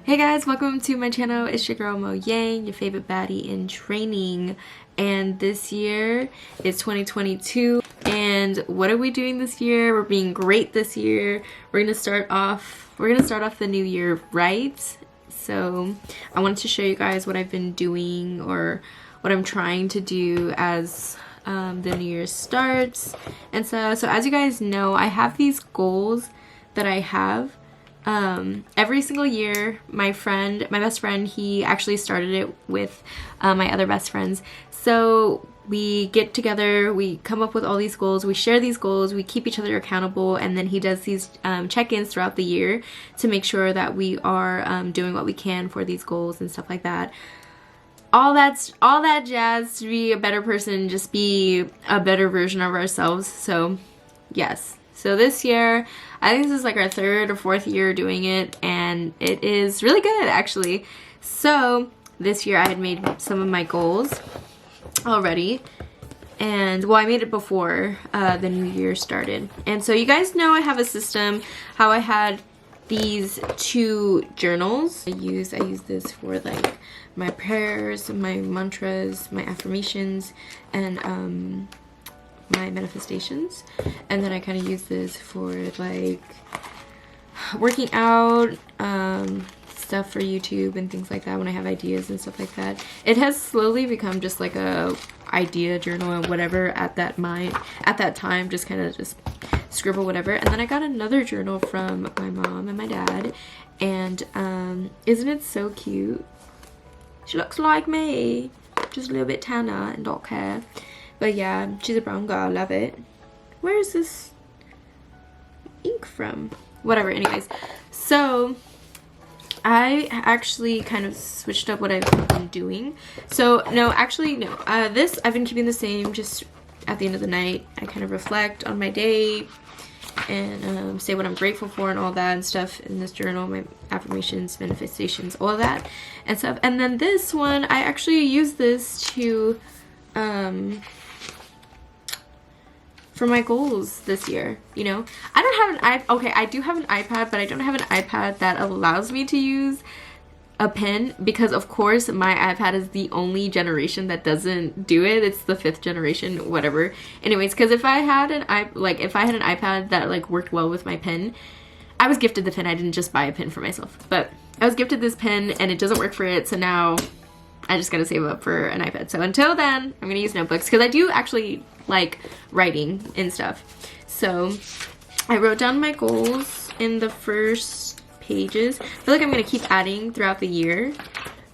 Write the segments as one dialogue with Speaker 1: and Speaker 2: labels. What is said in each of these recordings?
Speaker 1: Hey guys, welcome to my channel. It's your girl Mo Yang, your favorite baddie in training. And this year is 2022. And what are we doing this year? We're being great this year. We're gonna start off the new year right. So I wanted to show you guys what I've been doing or what I'm trying to do as the new year starts. And so as you guys know, I have these goals that I have. Every single year, my best friend, he actually started it with my other best friends. So we get together, we come up with all these goals, we share these goals, we keep each other accountable, and then he does these check-ins throughout the year to make sure that we are doing what we can for these goals and stuff like that. All that jazz to be a better person, just be a better version of ourselves. So yes. So this year, I think this is like our third or fourth year doing it, and it is really good actually. So this year I had made some of my goals already, and well, I made it before the new year started. And so you guys know I have a system, how I had these two journals. I use this for like my prayers, my mantras, my affirmations, and my manifestations. And then I kind of use this for like working out, stuff for YouTube and things like that when I have ideas and stuff like that. It has slowly become just like a idea journal or whatever at that time, just kind of just scribble whatever. And then I got another journal from my mom and my dad, and isn't it so cute? She looks like me, just a little bit tanner and dark hair. But yeah, she's a brown girl, love it. Where is this ink from? Whatever, anyways. So I actually kind of switched up what I've been doing. So no, actually no. This I've been keeping the same. Just at the end of the night, I kind of reflect on my day and say what I'm grateful for and all that and stuff in this journal, my affirmations, manifestations, all of that and stuff. And then this one, I actually use this to for my goals this year, you know. I don't have an okay, I do have an iPad, but I don't have an iPad that allows me to use a pen, because of course my iPad is the only generation that doesn't do it. It's the 5th generation, whatever. Anyways, because if I had an iPad that like worked well with my pen, I was gifted the pen. I didn't just buy a pen for myself, but I was gifted this pen and it doesn't work for it, so now I just gotta save up for an iPad. So until then, I'm gonna use notebooks, because I do actually like writing and stuff. So I wrote down my goals in the first pages. I feel like I'm gonna keep adding throughout the year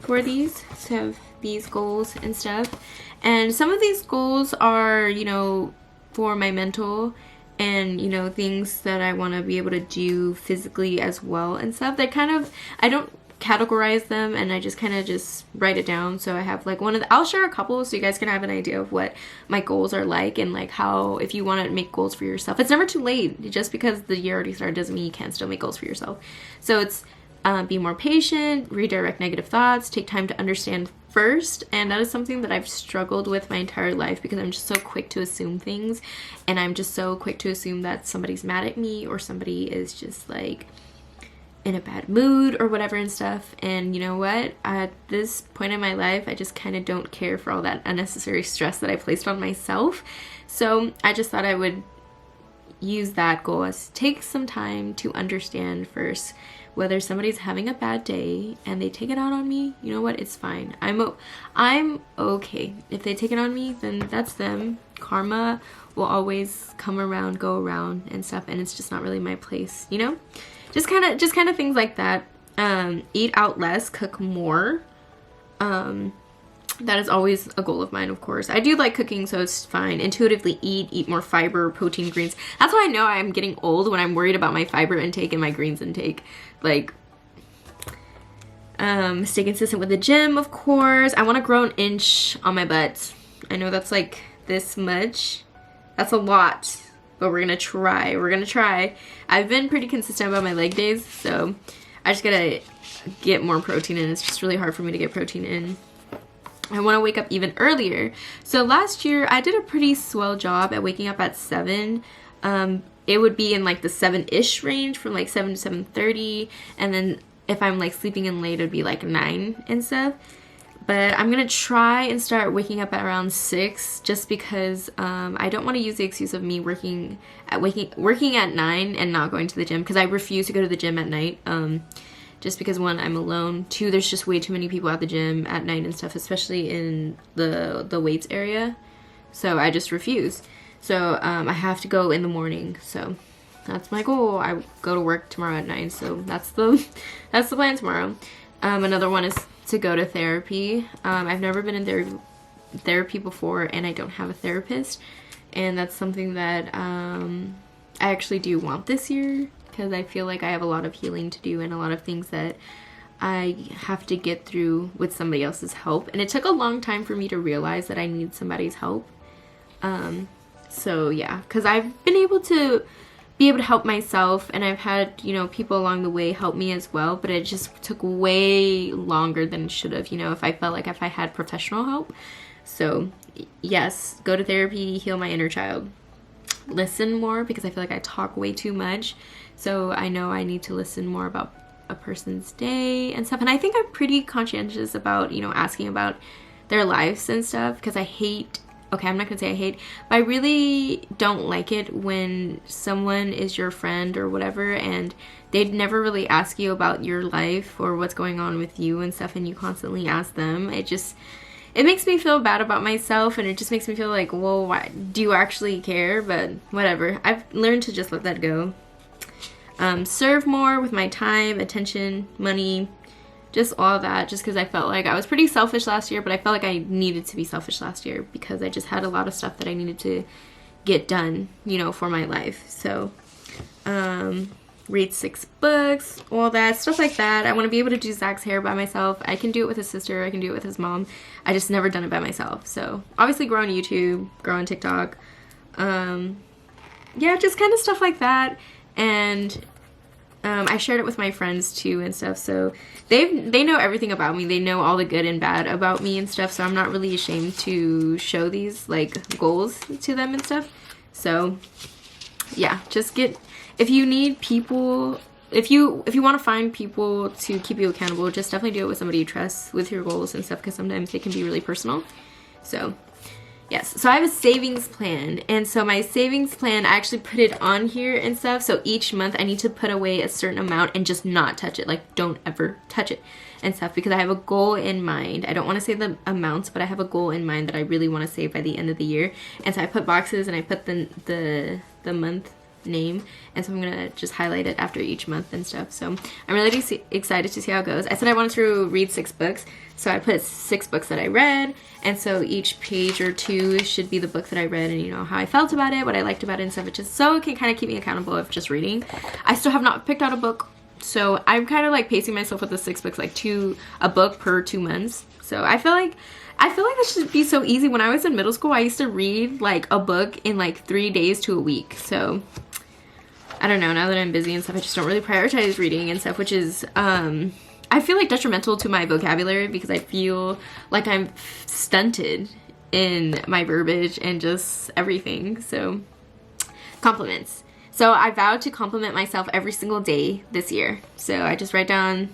Speaker 1: for these, to have these goals and stuff. And some of these goals are, you know, for my mental and, you know, things that I want to be able to do physically as well and stuff. They kind of, I don't categorize them, and I just kind of just write it down. So I have like I'll share a couple so you guys can have an idea of what my goals are like, and like how, if you want to make goals for yourself, it's never too late. Just because the year already started doesn't mean you can't still make goals for yourself. So it's be more patient, redirect negative thoughts, take time to understand first. And that is something that I've struggled with my entire life, because I'm just so quick to assume things, and I'm just so quick to assume that somebody's mad at me or somebody is just like in a bad mood or whatever and stuff. And you know what, at this point in my life, I just kind of don't care for all that unnecessary stress that I placed on myself. So I just thought I would use that goal as take some time to understand first whether somebody's having a bad day and they take it out on me. You know what, it's fine. I'm okay. If they take it on me, then that's them. Karma will always come around, go around and stuff, and it's just not really my place, you know. Just kind of things like that. Eat out less, cook more. That is always a goal of mine, of course. I do like cooking, so it's fine. Intuitively eat more fiber, protein, greens. That's why I know I'm getting old, when I'm worried about my fiber intake and my greens intake. Like, stay consistent with the gym, of course. I want to grow an inch on my butt. I know that's like this much. That's a lot. But we're gonna try. We're gonna try. I've been pretty consistent about my leg days, so I just gotta get more protein in. It's just really hard for me to get protein in. I want to wake up even earlier. So last year I did a pretty swell job at waking up at 7. It would be in like the 7-ish range, from like 7 to 7:30, and then if I'm like sleeping in late, it'd be like 9 and stuff. But I'm gonna try and start waking up at around 6, just because I don't want to use the excuse of me working at 9 and not going to the gym, because I refuse to go to the gym at night. Just because, one, I'm alone. 2, there's just way too many people at the gym at night and stuff, especially in the weights area. So I just refuse. So I have to go in the morning. So that's my goal. I go to work tomorrow at 9. So that's the plan tomorrow. Another one is to go to therapy. I've never been in therapy before, and I don't have a therapist. And that's something that I actually do want this year, because I feel like I have a lot of healing to do and a lot of things that I have to get through with somebody else's help. And it took a long time for me to realize that I need somebody's help. So yeah, because I've been able to help myself, and I've had, you know, people along the way help me as well, but it just took way longer than it should have, you know, if I had professional help. So yes, go to therapy, heal my inner child. Listen more, because I feel like I talk way too much. So I know I need to listen more about a person's day and stuff. And I think I'm pretty conscientious about, you know, asking about their lives and stuff, because I'm not gonna say I hate, but I really don't like it when someone is your friend or whatever and they'd never really ask you about your life or what's going on with you and stuff, and you constantly ask them. It makes me feel bad about myself, and it just makes me feel like, well, why do you actually care? But whatever. I've learned to just let that go. Serve more with my time, attention, money, just all that, just because I felt like I was pretty selfish last year, but I felt like I needed to be selfish last year because I just had a lot of stuff that I needed to get done, you know, for my life. So, read 6 books, all that, stuff like that. I want to be able to do Zach's hair by myself. I can do it with his sister, I can do it with his mom. I just never done it by myself. So, obviously grow on YouTube, grow on TikTok. Yeah, just kind of stuff like that. And I shared it with my friends too and stuff, so they know everything about me. They know all the good and bad about me and stuff, so I'm not really ashamed to show these like goals to them and stuff. So yeah, just if you need people, if you want to find people to keep you accountable, just definitely do it with somebody you trust with your goals and stuff, because sometimes they can be really personal. So yes, so I have a savings plan, and so my savings plan, I actually put it on here and stuff, so each month I need to put away a certain amount and just not touch it, like don't ever touch it and stuff, because I have a goal in mind. I don't want to say the amounts, but I have a goal in mind that I really want to save by the end of the year. And so I put boxes and I put the month name, and so I'm gonna just highlight it after each month and stuff. So I'm really excited to see how it goes. I said I wanted to read 6 books, so I put 6 books that I read, and so each page or 2 should be the book that I read, and you know how I felt about it, what I liked about it and stuff. It just so it can kind of keep me accountable of just reading. I still have not picked out a book, so I'm kind of like pacing myself with the 6 books, like a book per 2 months. So I feel like that should be so easy. When I was in middle school, I used to read like a book in like 3 days to a week. So I don't know, now that I'm busy and stuff, I just don't really prioritize reading and stuff, which is, I feel like detrimental to my vocabulary, because I feel like I'm stunted in my verbiage and just everything. So, compliments. So I vowed to compliment myself every single day this year. So I just write down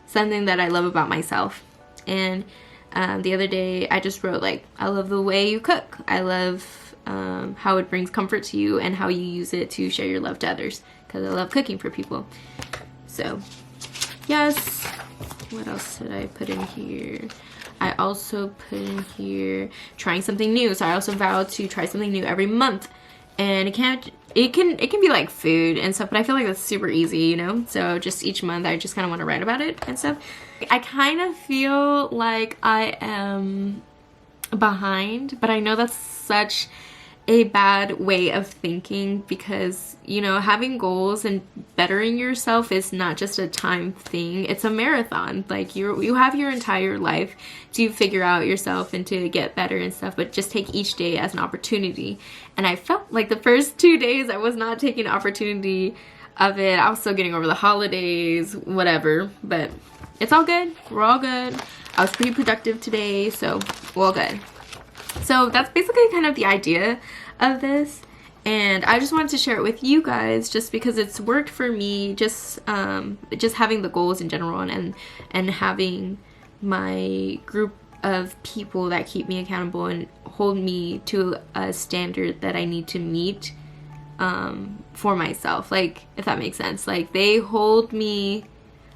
Speaker 1: something that I love about myself. And the other day I just wrote like, I love the way you cook. I love how it brings comfort to you and how you use it to share your love to others, because I love cooking for people. So yes, what else did I put in here? I also put in here trying something new. So I also vowed to try something new every month, and it can be like food and stuff, but I feel like that's super easy, you know. So just each month I just kind of want to write about it and stuff. I kind of feel like I am behind, but I know that's such a bad way of thinking, because you know, having goals and bettering yourself is not just a time thing, it's a marathon. Like you have your entire life to figure out yourself and to get better and stuff, but just take each day as an opportunity. And I felt like the first 2 days I was not taking opportunity of it. I was still getting over the holidays, whatever, but it's all good. We're all good. I was pretty productive today, so we're all good. So that's basically kind of the idea of this. And I just wanted to share it with you guys just because it's worked for me, just having the goals in general and having my group of people that keep me accountable and hold me to a standard that I need to meet for myself, like, if that makes sense. Like, they hold me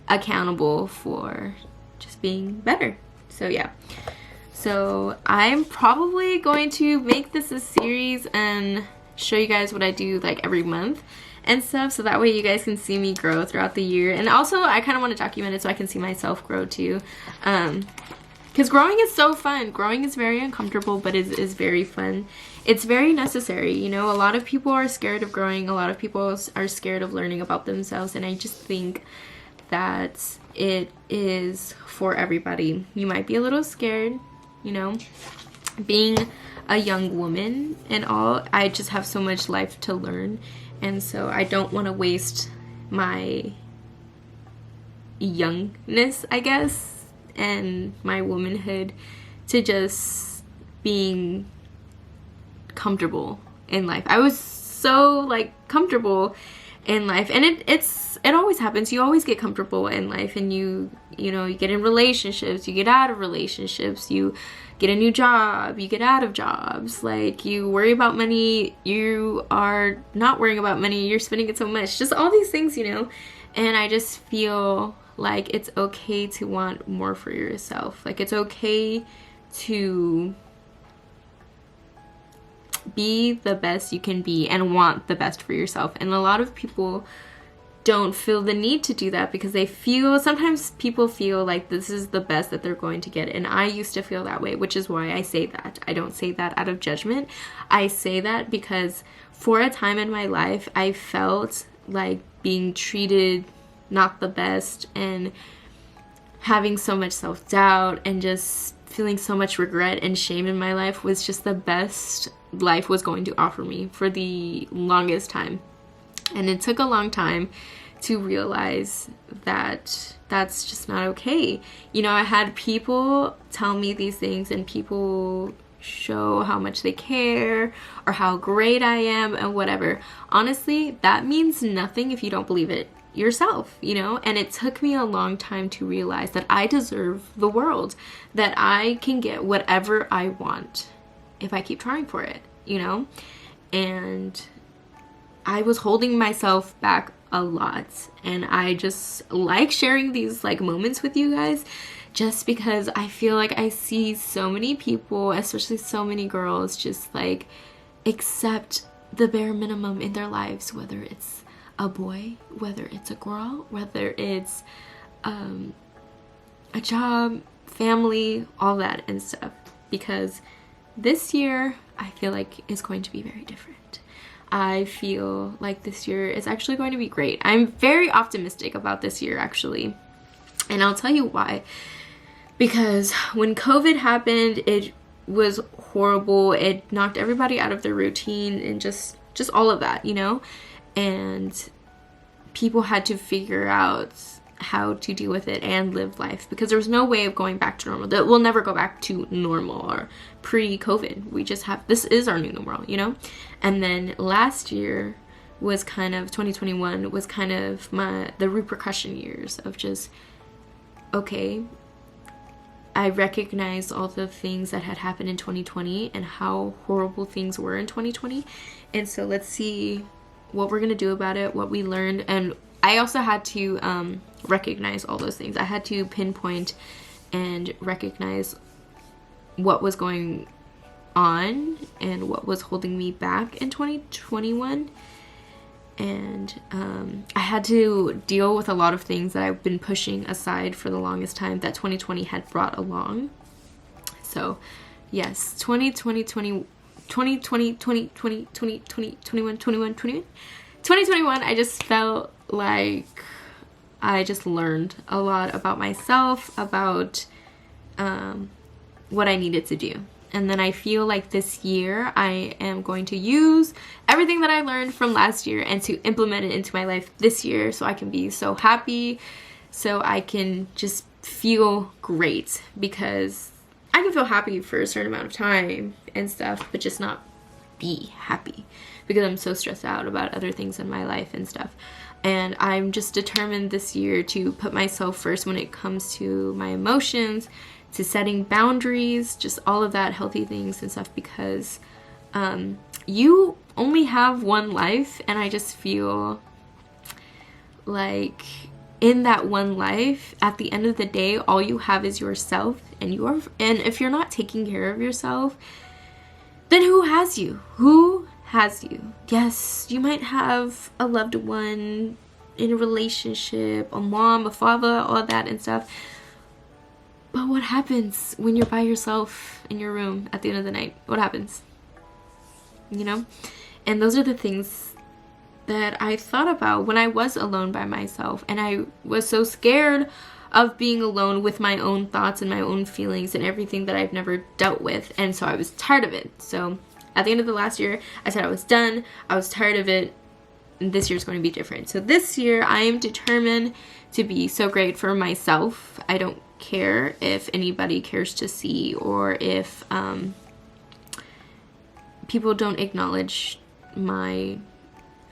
Speaker 1: accountable for just being better. So yeah, so I'm probably going to make this a series and show you guys what I do like every month and stuff, so that way you guys can see me grow throughout the year. And also I kind of want to document it so I can see myself grow too, because growing is so fun. Growing is very uncomfortable, but it is very fun. It's very necessary, you know. A lot of people are scared of growing. A lot of people are scared of learning about themselves, and I just think that it is for everybody. You might be a little scared, you know, being a young woman and all. I just have so much life to learn, and so I don't want to waste my youngness, I guess, and my womanhood to just being comfortable in life. I was so like comfortable in life, and it always happens. You always get comfortable in life, and you know, you get in relationships, you get out of relationships, you get a new job, you get out of jobs, like, you worry about money, you are not worrying about money, you're spending it so much, just all these things, you know. And I just feel like it's okay to want more for yourself. Like, it's okay to be the best you can be and want the best for yourself. And a lot of people don't feel the need to do that because they feel, sometimes people feel like this is the best that they're going to get. And I used to feel that way, which is why I say that. I don't say that out of judgment. I say that because for a time in my life, I felt like being treated not the best and having so much self-doubt and just feeling so much regret and shame in my life was just the best life was going to offer me for the longest time. And it took a long time to realize that that's just not okay. You know, I had people tell me these things, and people show how much they care or how great I am and whatever. Honestly, that means nothing if you don't believe it yourself, you know. And it took me a long time to realize that I deserve the world, that I can get whatever I want if I keep trying for it, you know. And I was holding myself back a lot, and I just like sharing these like moments with you guys just because I feel like I see so many people, especially so many girls, just like accept the bare minimum in their lives, whether it's a boy, whether it's a girl, whether it's a job, family, all that and stuff. Because this year I feel like is going to be very different. I feel like this year is actually going to be great. I'm very optimistic about this year, actually. And I'll tell you why. Because when COVID happened, it was horrible. It knocked everybody out of their routine and just all of that, you know? And people had to figure out how to deal with it and live life, because there was no way of going back to normal. That we'll never go back to normal or pre-COVID. We just have, this is our new normal, you know. And then last year was kind of, 2021 was kind of the repercussion years of just, okay, I recognized all the things that had happened in 2020 and how horrible things were in 2020, and so let's see what we're gonna do about it, what we learned. And I also had to recognize all those things. I had to pinpoint and recognize what was going on and what was holding me back in 2021. And I had to deal with a lot of things that I've been pushing aside for the longest time that 2020 had brought along. So yes, 2021, I just felt like I just learned a lot about myself, about what I needed to do. And then I feel like this year I am going to use everything that I learned from last year and to implement it into my life this year, so I can be so happy, so I can just feel great. Because I can feel happy for a certain amount of time and stuff, but just not be happy because I'm so stressed out about other things in my life and stuff. And I'm just determined this year to put myself first when it comes to my emotions, to setting boundaries, just all of that, healthy things and stuff, because you only have one life, and I just feel like in that one life, at the end of the day, all you have is yourself, and if you're not taking care of yourself, then who has you? Who has you? Yes, you might have a loved one in a relationship, a mom, a father, all that and stuff. But what happens when you're by yourself in your room at the end of the night? What happens? You know? And those are the things that I thought about when I was alone by myself. And I was so scared of being alone with my own thoughts and my own feelings and everything that I've never dealt with. And so I was tired of it. So at the end of the last year, I said I was done. I was tired of it. And this year's going to be different. So this year, I am determined to be so great for myself. I don't care if anybody cares to see, or if people don't acknowledge my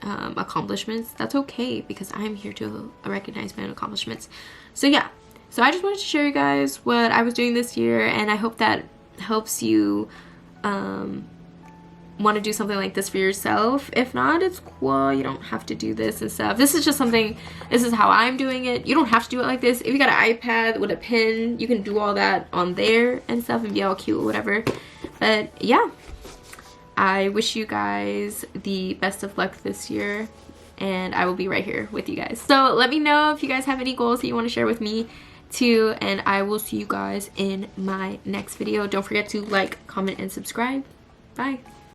Speaker 1: accomplishments. That's okay, because I'm here to recognize my own accomplishments. So yeah, so I just wanted to share you guys what I was doing this year, and I hope that helps you want to do something like this for yourself. If not, it's cool. You don't have to do this and stuff. This is just something, this is how I'm doing it. You don't have to do it like this. If you got an iPad with a pen, you can do all that on there and stuff and be all cute or whatever. But yeah, I wish you guys the best of luck this year, and I will be right here with you guys. So let me know if you guys have any goals that you want to share with me too, and I will see you guys in my next video. Don't forget to like, comment, and subscribe. Bye.